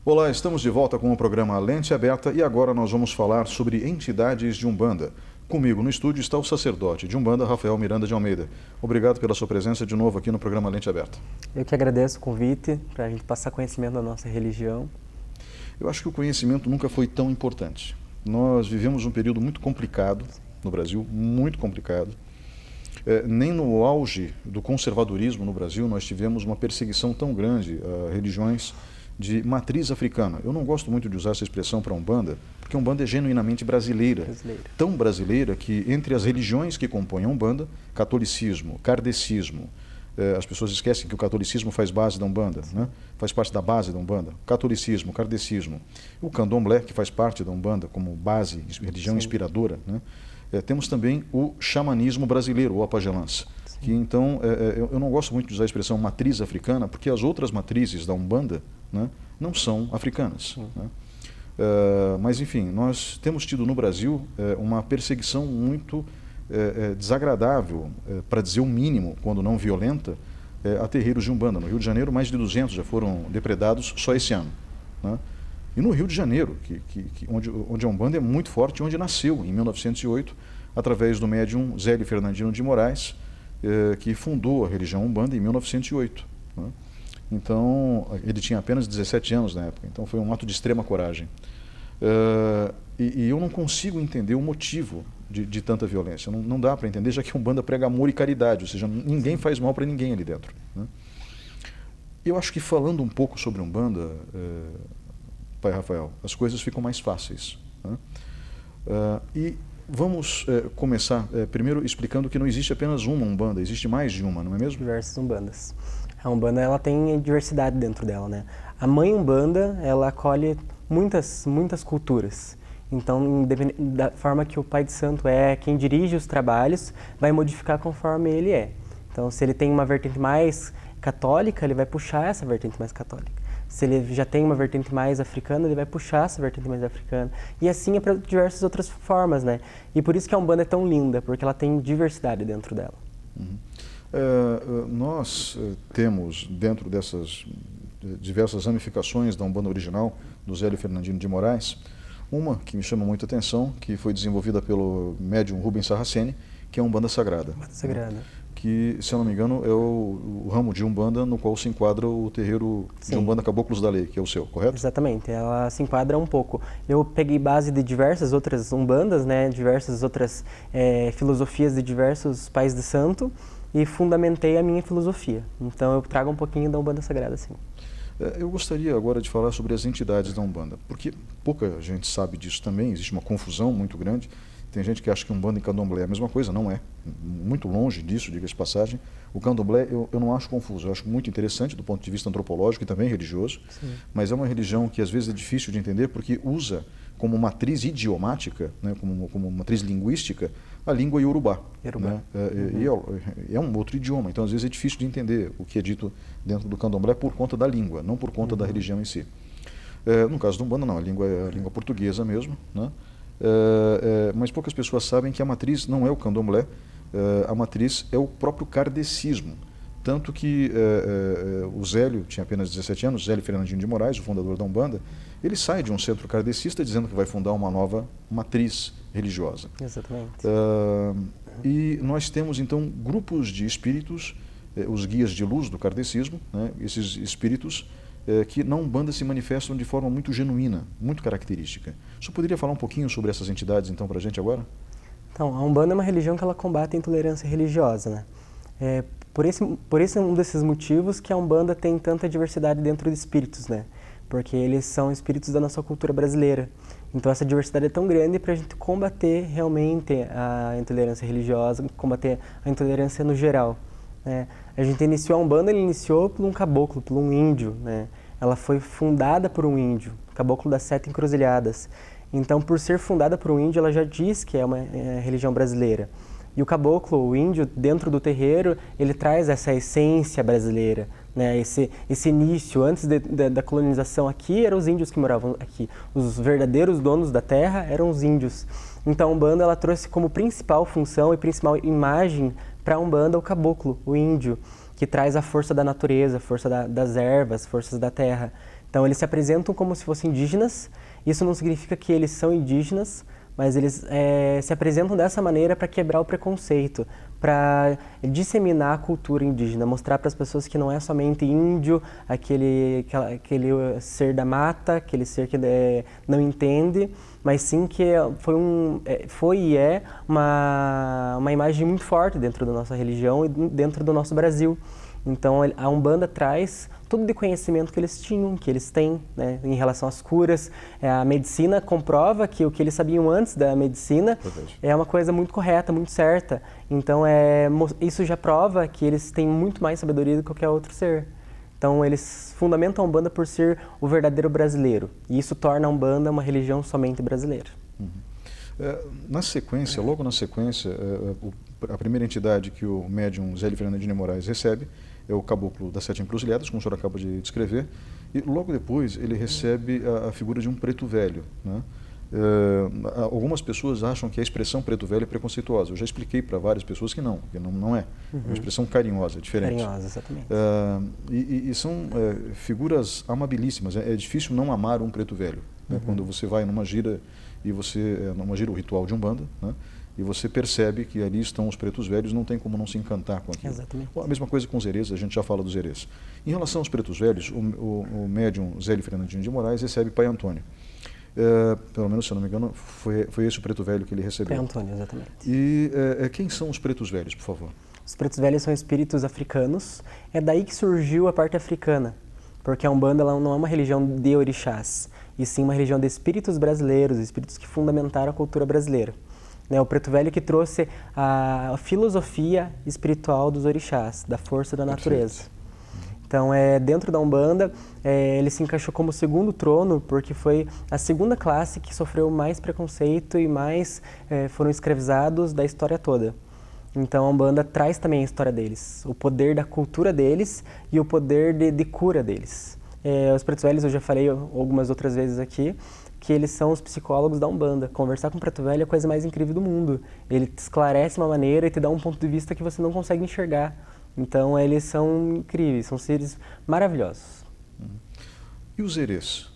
Olá, estamos de volta com o programa Lente Aberta e agora nós vamos falar sobre entidades de Umbanda. Comigo no estúdio está o sacerdote de Umbanda, Rafael Miranda de Almeida. Obrigado pela sua presença de novo aqui no programa Lente Aberta. Eu que agradeço o convite para a gente passar conhecimento da nossa religião. Eu acho que o conhecimento nunca foi tão importante. Nós vivemos um período muito complicado no Brasil, muito complicado. Nem no auge do conservadorismo no Brasil nós tivemos uma perseguição tão grande a religiões de matriz africana. Eu não gosto muito de usar essa expressão para Umbanda, porque Umbanda é genuinamente brasileira. Tão brasileira que entre as religiões que compõem a Umbanda, catolicismo, kardecismo, as pessoas esquecem que o catolicismo faz base da Umbanda, né? Faz parte da base da Umbanda. Catolicismo, kardecismo, o candomblé, que faz parte da Umbanda como base, religião inspiradora, né? Temos também o xamanismo brasileiro, o apagelãs. Que então, eu não gosto muito de usar a expressão matriz africana, porque as outras matrizes da Umbanda, né, não são africanas. Né? Mas, enfim, nós temos tido no Brasil uma perseguição muito desagradável, para dizer o mínimo, quando não violenta, a terreiros de Umbanda. No Rio de Janeiro, mais de 200 já foram depredados só esse ano. Né? E no Rio de Janeiro, onde a Umbanda é muito forte, onde nasceu, em 1908, através do médium Zélio Fernandino de Moraes, que fundou a religião Umbanda em 1908. Né? Então, ele tinha apenas 17 anos na época, então foi um ato de extrema coragem. E eu não consigo entender o motivo de tanta violência. Não dá para entender, já que a Umbanda prega amor e caridade, ou seja, ninguém faz mal para ninguém ali dentro. Né? Eu acho que falando um pouco sobre Umbanda, Pai Rafael, as coisas ficam mais fáceis. Né? E vamos começar primeiro explicando que não existe apenas uma Umbanda, existe mais de uma, não é mesmo? Diversas Umbandas. A Umbanda, ela tem diversidade dentro dela, né? A mãe Umbanda, ela acolhe muitas culturas. Então, da forma que o Pai de Santo é quem dirige os trabalhos, vai modificar conforme ele é. Então, se ele tem uma vertente mais católica, ele vai puxar essa vertente mais católica. Se ele já tem uma vertente mais africana, ele vai puxar essa vertente mais africana. E assim é para diversas outras formas, né? E por isso que a Umbanda é tão linda, porque ela tem diversidade dentro dela. Uhum. Nós temos, dentro dessas diversas ramificações da Umbanda original, do Zélio Fernandino de Moraes, uma que me chama muita atenção, que foi desenvolvida pelo médium Rubens Sarraceni, que é a Umbanda Sagrada. Umbanda Sagrada. Que, se eu não me engano, é o ramo de Umbanda no qual se enquadra o terreiro de Umbanda Caboclos da Lei, que é o seu, correto? Exatamente, ela se enquadra um pouco. Eu peguei base de diversas outras Umbandas, né, diversas outras filosofias de diversos pais de santo e fundamentei a minha filosofia. Então eu trago um pouquinho da Umbanda Sagrada, sim. Eu gostaria agora de falar sobre as entidades da Umbanda, porque pouca gente sabe disso também, existe uma confusão muito grande. Tem gente que acha que Umbanda e Candomblé é a mesma coisa, não é. Muito longe disso, diga-se de passagem. O Candomblé eu não acho confuso, eu acho muito interessante do ponto de vista antropológico e também religioso, mas é uma religião que às vezes é difícil de entender porque usa como matriz idiomática, né, como matriz linguística, a língua Yorubá. Né? É um outro idioma, então às vezes é difícil de entender o que é dito dentro do Candomblé por conta da língua, não por conta da religião em si. No caso do Umbanda não, a língua é a língua portuguesa mesmo, né? Mas poucas pessoas sabem que a matriz não é o candomblé, a matriz é o próprio kardecismo. Tanto que o Zélio tinha apenas 17 anos, Zélio Fernandino de Moraes, o fundador da Umbanda, ele sai de um centro kardecista dizendo que vai fundar uma nova matriz religiosa. Exatamente. E nós temos então grupos de espíritos, os guias de luz do kardecismo, né, esses espíritos que na Umbanda se manifestam de forma muito genuína, muito característica. Você poderia falar um pouquinho sobre essas entidades, então, para a gente agora? Então, a Umbanda é uma religião que ela combate a intolerância religiosa, né? Por esse um desses motivos que a Umbanda tem tanta diversidade dentro de espíritos, né? Porque eles são espíritos da nossa cultura brasileira. Então, essa diversidade é tão grande para a gente combater realmente a intolerância religiosa, combater a intolerância no geral. A gente iniciou a Umbanda, ele iniciou por um caboclo, por um índio, né? Ela foi fundada por um índio, caboclo das 7 encruzilhadas. Então, por ser fundada por um índio, ela já diz que é uma religião brasileira. E o caboclo, o índio, dentro do terreiro, ele traz essa essência brasileira, né? Esse início, antes da colonização aqui, eram os índios que moravam aqui. Os verdadeiros donos da terra eram os índios. Então, a Umbanda, ela trouxe como principal função e principal imagem para a Umbanda, o caboclo, o índio, que traz a força da natureza, a força das ervas, forças da terra. Então eles se apresentam como se fossem indígenas. Isso não significa que eles são indígenas, mas eles se apresentam dessa maneira para quebrar o preconceito, para disseminar a cultura indígena, mostrar para as pessoas que não é somente índio, aquele ser da mata, aquele ser que não entende, mas sim que foi e é uma imagem muito forte dentro da nossa religião e dentro do nosso Brasil. Então a Umbanda traz tudo de conhecimento que eles tinham, que eles têm, né, em relação às curas. A medicina comprova que o que eles sabiam antes da medicina é uma coisa muito correta, muito certa. Então isso já prova que eles têm muito mais sabedoria do que qualquer outro ser. Então eles fundamentam a Umbanda por ser o verdadeiro brasileiro. E isso torna a Umbanda uma religião somente brasileira. Na sequência, logo na sequência, a primeira entidade que o médium Zélio Fernandinho de Moraes recebe é o caboclo das Sete Encruzilhadas, como o senhor acaba de descrever, e logo depois ele recebe a figura de um preto velho, né? Algumas pessoas acham que a expressão preto velho é preconceituosa. Eu já expliquei para várias pessoas que não é. É uma expressão carinhosa, diferente. Carinhosa, exatamente. E são figuras amabilíssimas. É difícil não amar um preto velho, né? Quando você vai numa gira, numa gira, o ritual de Umbanda, né? E você percebe que ali estão os pretos velhos, não tem como não se encantar com aquilo. Exatamente. A mesma coisa com os herês, a gente já fala dos herês. Em relação aos pretos velhos, o médium Zélio Fernandinho de Moraes recebe Pai Antônio. Pelo menos, se eu não me engano, foi esse o preto velho que ele recebeu. Pai Antônio, exatamente. E quem são os pretos velhos, por favor? Os pretos velhos são espíritos africanos. É daí que surgiu a parte africana, porque a Umbanda ela não é uma religião de orixás, e sim uma religião de espíritos brasileiros, espíritos que fundamentaram a cultura brasileira. O preto velho que trouxe a filosofia espiritual dos orixás, da força da natureza. Então, dentro da Umbanda, ele se encaixou como segundo trono, porque foi a segunda classe que sofreu mais preconceito e mais foram escravizados da história toda. Então, a Umbanda traz também a história deles, o poder da cultura deles e o poder de cura deles. Os pretos velhos, eu já falei algumas outras vezes aqui, que eles são os psicólogos da Umbanda. Conversar com o preto velho é a coisa mais incrível do mundo. Ele te esclarece uma maneira e te dá um ponto de vista que você não consegue enxergar. Então, eles são incríveis, são seres maravilhosos. E os herês?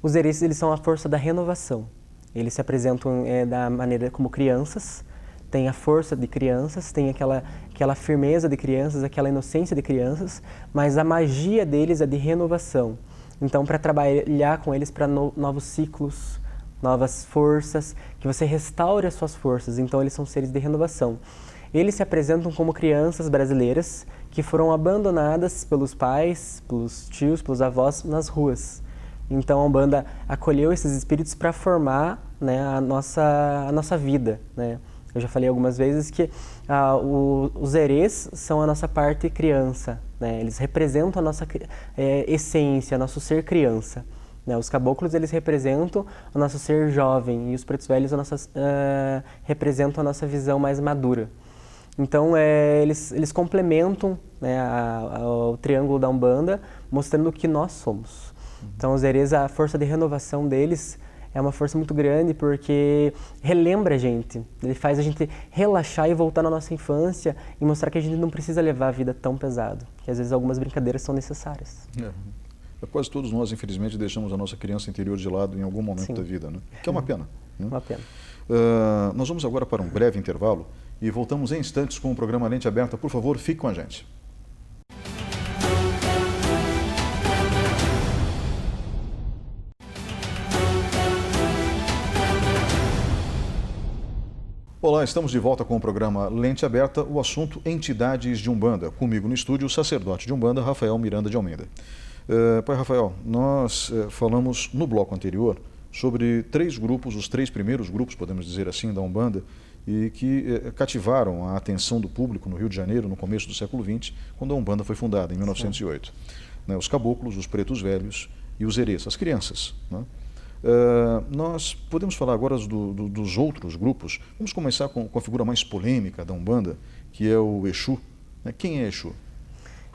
Os herês, eles são a força da renovação. Eles se apresentam da maneira como crianças, tem a força de crianças, tem aquela firmeza de crianças, aquela inocência de crianças, mas a magia deles é de renovação. Então, para trabalhar com eles para novos ciclos, novas forças, que você restaure as suas forças. Então, eles são seres de renovação. Eles se apresentam como crianças brasileiras que foram abandonadas pelos pais, pelos tios, pelos avós nas ruas. Então, a Umbanda acolheu esses espíritos para formar, né, a nossa vida, né? Eu já falei algumas vezes que os herês são a nossa parte criança, né? Eles representam a nossa essência, nosso ser criança. Né? Os caboclos, eles representam o nosso ser jovem e os pretos velhos representam a nossa visão mais madura. Então, eles complementam, né, o triângulo da Umbanda, mostrando o que nós somos. Então, os herês, a força de renovação deles é uma força muito grande porque relembra a gente, ele faz a gente relaxar e voltar na nossa infância e mostrar que a gente não precisa levar a vida tão pesado, que às vezes algumas brincadeiras são necessárias. Quase todos nós, infelizmente, deixamos a nossa criança interior de lado em algum momento da vida, né? Que é uma pena. Né? Uma pena. Nós vamos agora para um breve intervalo e voltamos em instantes com o programa Lente Aberta. Por favor, fique com a gente. Olá, estamos de volta com o programa Lente Aberta, o assunto Entidades de Umbanda. Comigo no estúdio, o sacerdote de Umbanda, Rafael Miranda de Almeida. Pai Rafael, nós falamos no bloco anterior sobre três grupos, os três primeiros grupos, podemos dizer assim, da Umbanda, e que cativaram a atenção do público no Rio de Janeiro, no começo do século XX, quando a Umbanda foi fundada, em 1908. Né, os caboclos, os pretos velhos e os herês, as crianças, né? Nós podemos falar agora dos outros grupos. Vamos começar com a figura mais polêmica da Umbanda, que é o Exu. Quem é Exu?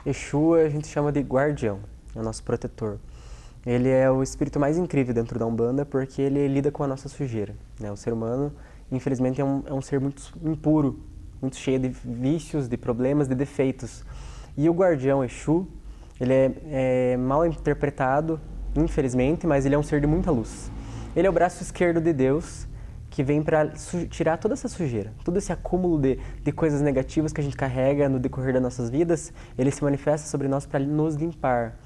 Exu a gente chama de guardião, é o nosso protetor. Ele é o espírito mais incrível dentro da Umbanda porque ele lida com a nossa sujeira. Né? O ser humano, infelizmente, é um ser muito impuro, muito cheia de vícios, de problemas, de defeitos. E o guardião Exu, ele é mal interpretado, infelizmente, mas ele é um ser de muita luz. Ele é o braço esquerdo de Deus, que vem para tirar toda essa sujeira, todo esse acúmulo de coisas negativas que a gente carrega no decorrer das nossas vidas. Ele se manifesta sobre nós para nos limpar.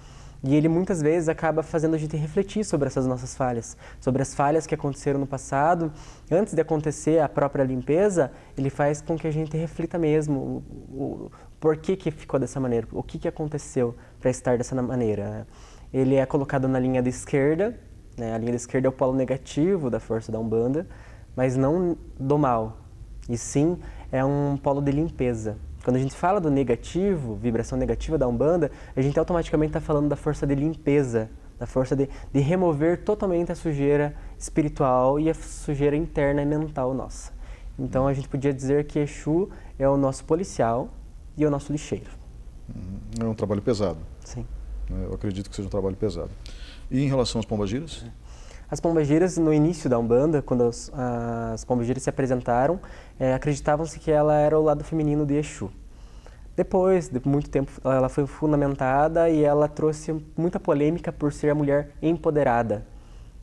E ele muitas vezes acaba fazendo a gente refletir sobre essas nossas falhas, sobre as falhas que aconteceram no passado. Antes de acontecer a própria limpeza, ele faz com que a gente reflita mesmo o porquê que ficou dessa maneira, o que aconteceu para estar dessa maneira. Ele é colocado na linha da esquerda, né? A linha da esquerda é o polo negativo da força da Umbanda, mas não do mal, e sim é um polo de limpeza. Quando a gente fala do negativo, vibração negativa da Umbanda, a gente automaticamente está falando da força de limpeza, da força de remover totalmente a sujeira espiritual e a sujeira interna e mental nossa. Então a gente podia dizer que Exu é o nosso policial e o nosso lixeiro. É um trabalho pesado. Sim. Eu acredito que seja um trabalho pesado. E em relação às pombagiras? As pombagiras, no início da Umbanda, quando as pombagiras se apresentaram, acreditavam-se que ela era o lado feminino de Exu. Depois de muito tempo, ela foi fundamentada e ela trouxe muita polêmica por ser a mulher empoderada.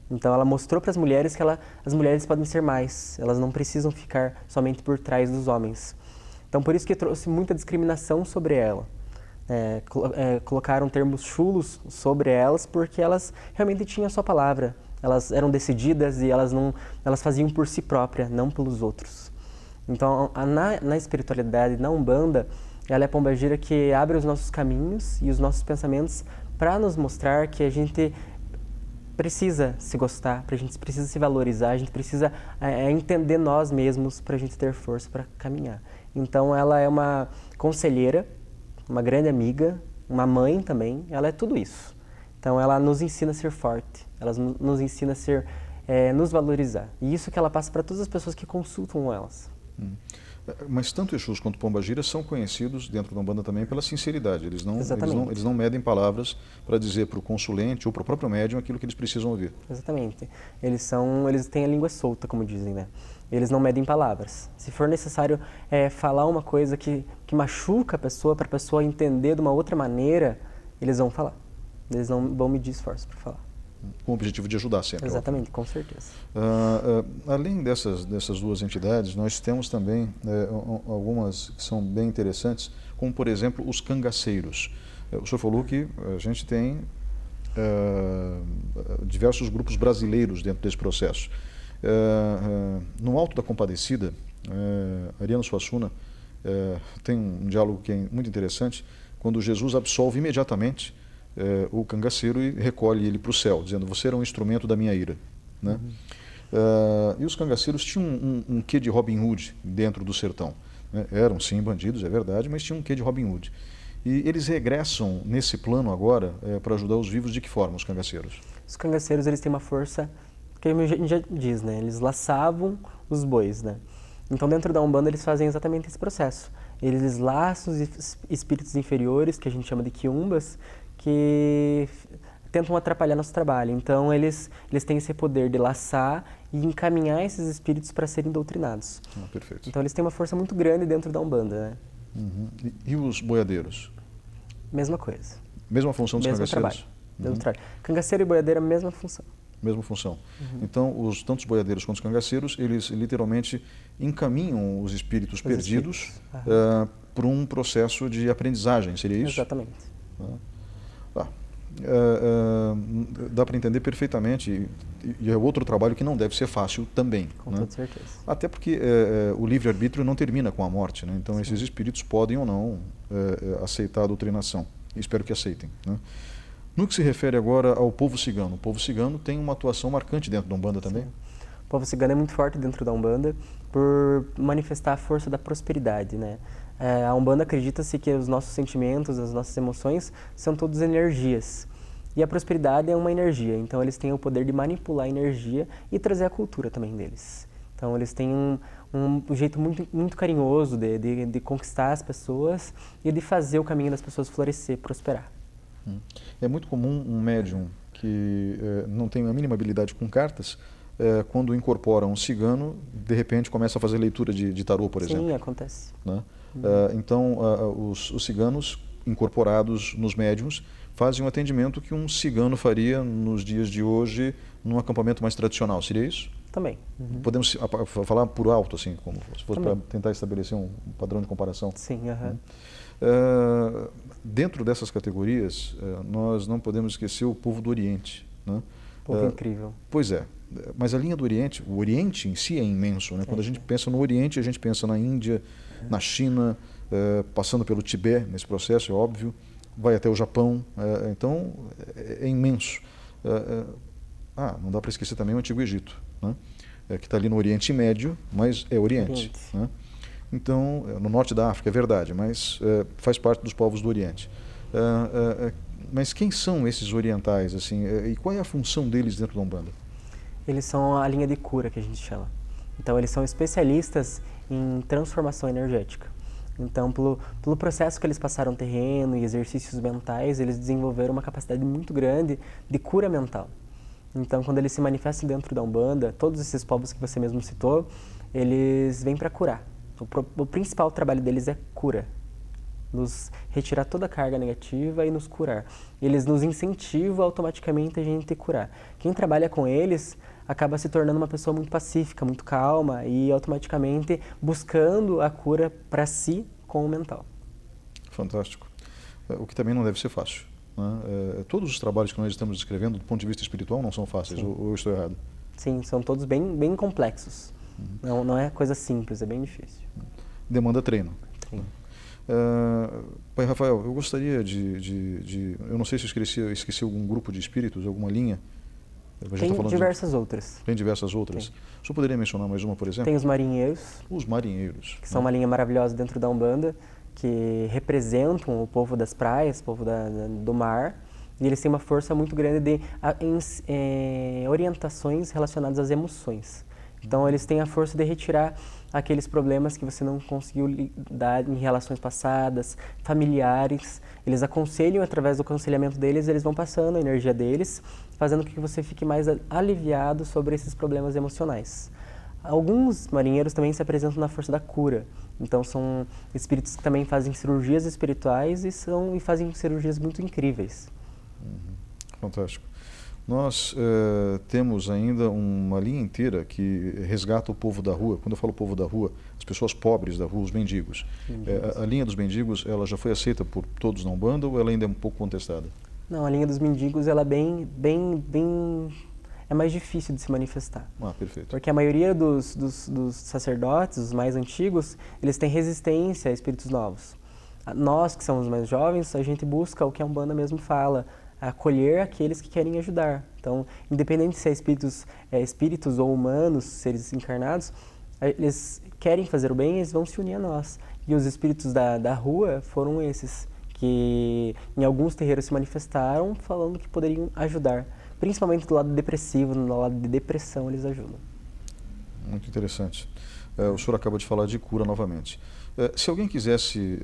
Então ela mostrou para as mulheres que as mulheres podem ser mais, elas não precisam ficar somente por trás dos homens. Então por isso que trouxe muita discriminação sobre ela. Colocaram termos chulos sobre elas porque elas realmente tinham a sua palavra. Elas eram decididas e elas faziam por si próprias, não pelos outros. Então, na espiritualidade, na Umbanda, ela é a pombagira que abre os nossos caminhos e os nossos pensamentos para nos mostrar que a gente precisa se gostar, a gente precisa se valorizar, a gente precisa entender nós mesmos para a gente ter força para caminhar. Então, ela é uma conselheira, uma grande amiga, uma mãe também, ela é tudo isso. Então, ela nos ensina a ser forte, ela nos ensina a ser, nos valorizar. E isso que ela passa para todas as pessoas que consultam elas. Mas tanto Exus quanto pombagiras são conhecidos dentro da Umbanda também pela sinceridade. Eles não medem palavras para dizer para o consulente ou para o próprio médium aquilo que eles precisam ouvir. Exatamente. Eles têm a língua solta, como dizem, né? Eles não medem palavras. Se for necessário falar uma coisa que machuca a pessoa, para a pessoa entender de uma outra maneira, eles vão falar. Eles não vão medir esforço para falar. Com o objetivo de ajudar sempre. Exatamente, com certeza. Além dessas duas entidades, nós temos também algumas que são bem interessantes, como, por exemplo, os cangaceiros. O senhor falou que a gente tem diversos grupos brasileiros dentro desse processo. No Alto da Compadecida, Ariano Suassuna tem um diálogo que é muito interessante, quando Jesus absolve imediatamente o cangaceiro e recolhe ele para o céu, dizendo: você era um instrumento da minha ira. Né? E os cangaceiros tinham um quê de Robin Hood dentro do sertão. Né? Eram sim bandidos, é verdade, mas tinham um quê de Robin Hood. E eles regressam nesse plano agora para ajudar os vivos de que forma, os cangaceiros? Os cangaceiros, eles têm uma força, que a gente já diz, né? Eles laçavam os bois, né? Então dentro da Umbanda eles fazem exatamente esse processo. Eles laçam os espíritos inferiores, que a gente chama de quiumbas, que tentam atrapalhar nosso trabalho. Então eles têm esse poder de laçar e encaminhar esses espíritos para serem doutrinados. Perfeito. Então eles têm uma força muito grande dentro da Umbanda. Né? E os boiadeiros? Mesma coisa. Mesma função dos mesmo cangaceiros? Mesmo trabalho. Cangaceiro e boiadeiro, a mesma função. Mesma função. Então, tanto os boiadeiros quanto os cangaceiros, eles literalmente encaminham os espíritos perdidos por um processo de aprendizagem, seria isso? Exatamente. Dá para entender perfeitamente, e é outro trabalho que não deve ser fácil também. Com toda certeza. Até porque o livre-arbítrio não termina com a morte, né? Então esses espíritos podem ou não aceitar a doutrinação. Espero que aceitem. Né? No que se refere agora ao povo cigano, o povo cigano tem uma atuação marcante dentro da Umbanda também? Sim. O povo cigano é muito forte dentro da Umbanda por manifestar a força da prosperidade, né? A Umbanda acredita-se que os nossos sentimentos, as nossas emoções são todas energias. E a prosperidade é uma energia, então eles têm o poder de manipular a energia e trazer a cultura também deles. Então eles têm um jeito muito, muito carinhoso de conquistar as pessoas e de fazer o caminho das pessoas florescer, prosperar. É muito comum um médium que não tem a mínima habilidade com cartas quando incorpora um cigano, de repente começa a fazer leitura de tarô, por exemplo. Sim, acontece. Né? Então, os ciganos incorporados nos médiuns fazem um atendimento que um cigano faria nos dias de hoje num acampamento mais tradicional. Seria isso? Também. Podemos falar por alto, assim, como se fosse para tentar estabelecer um padrão de comparação? Sim, dentro dessas categorias, nós não podemos esquecer o povo do Oriente. Né? Povo incrível. Pois é. Mas a linha do Oriente, o Oriente em si é imenso. Né? Quando a gente pensa no Oriente, a gente pensa na Índia, na China, passando pelo Tibete, nesse processo, é óbvio, vai até o Japão. Então, é imenso. Não dá para esquecer também o Antigo Egito, né? Que está ali no Oriente Médio, mas é Oriente. Né? Então, no norte da África, é verdade, mas faz parte dos povos do Oriente. Mas quem são esses orientais, assim, e qual é a função deles dentro da Umbanda? Eles são a linha de cura, que a gente chama. Então, eles são especialistas em transformação energética. Então, pelo processo que eles passaram terreno e exercícios mentais, eles desenvolveram uma capacidade muito grande de cura mental. Então, quando eles se manifestam dentro da Umbanda, todos esses povos que você mesmo citou, eles vêm para curar. O principal trabalho deles é cura. Nos retirar toda a carga negativa e nos curar. Eles nos incentivam automaticamente a gente curar. Quem trabalha com eles acaba se tornando uma pessoa muito pacífica, muito calma e automaticamente buscando a cura para si com o mental. Fantástico. O que também não deve ser fácil. Né? Todos os trabalhos que nós estamos descrevendo do ponto de vista espiritual não são fáceis, ou eu estou errado? Sim, são todos bem complexos. Não é coisa simples, é bem difícil. Demanda treino. Sim. Pai Rafael, eu gostaria eu não sei se eu esqueci algum grupo de espíritos, alguma linha. Tem diversas outras. Tem diversas outras. O senhor poderia mencionar mais uma, por exemplo? Tem os marinheiros. Os marinheiros. Que são uma linha maravilhosa dentro da Umbanda, que representam o povo das praias, o povo do mar. E eles têm uma força muito grande de orientações relacionadas às emoções. Então, eles têm a força de retirar aqueles problemas que você não conseguiu lidar em relações passadas, familiares. Eles aconselham, através do aconselhamento deles, eles vão passando a energia deles, fazendo com que você fique mais aliviado sobre esses problemas emocionais. Alguns marinheiros também se apresentam na força da cura. Então, são espíritos que também fazem cirurgias espirituais e fazem cirurgias muito incríveis. Fantástico. Nós temos ainda uma linha inteira que resgata o povo da rua. Quando eu falo povo da rua, as pessoas pobres da rua, os mendigos. A linha dos mendigos, ela já foi aceita por todos na Umbanda ou ela ainda é um pouco contestada? Não, a linha dos mendigos ela é mais difícil de se manifestar. Perfeito. Porque a maioria dos sacerdotes, os mais antigos, eles têm resistência a espíritos novos. Nós, que somos mais jovens, a gente busca o que a Umbanda mesmo fala, acolher aqueles que querem ajudar. Então, independente se é espíritos ou humanos, seres encarnados, eles querem fazer o bem, eles vão se unir a nós. E os espíritos da rua foram esses, que em alguns terreiros se manifestaram falando que poderiam ajudar. Principalmente do lado depressivo, no lado de depressão, eles ajudam. Muito interessante. O senhor acaba de falar de cura novamente. Se alguém quisesse,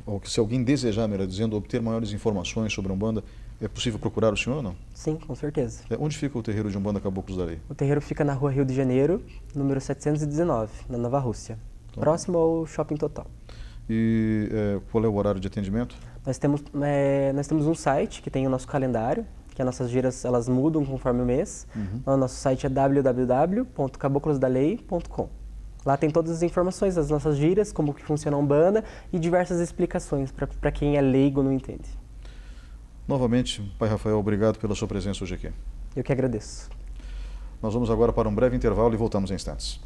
ou se alguém desejar, melhor dizendo, obter maiores informações sobre a Umbanda, é possível procurar o senhor ou não? Sim, com certeza. Onde fica o terreiro de Umbanda Caboclos da Lei? O terreiro fica na rua Rio de Janeiro, número 719, na Nova Rússia, próximo ao Shopping Total. E qual é o horário de atendimento? Nós temos um site que tem o nosso calendário, que as nossas giras elas mudam conforme o mês. O nosso site é www.caboclosdalei.com. Lá tem todas as informações das nossas giras, como que funciona a Umbanda e diversas explicações para quem é leigo não entende. Novamente, Pai Rafael, obrigado pela sua presença hoje aqui. Eu que agradeço. Nós vamos agora para um breve intervalo e voltamos em instantes.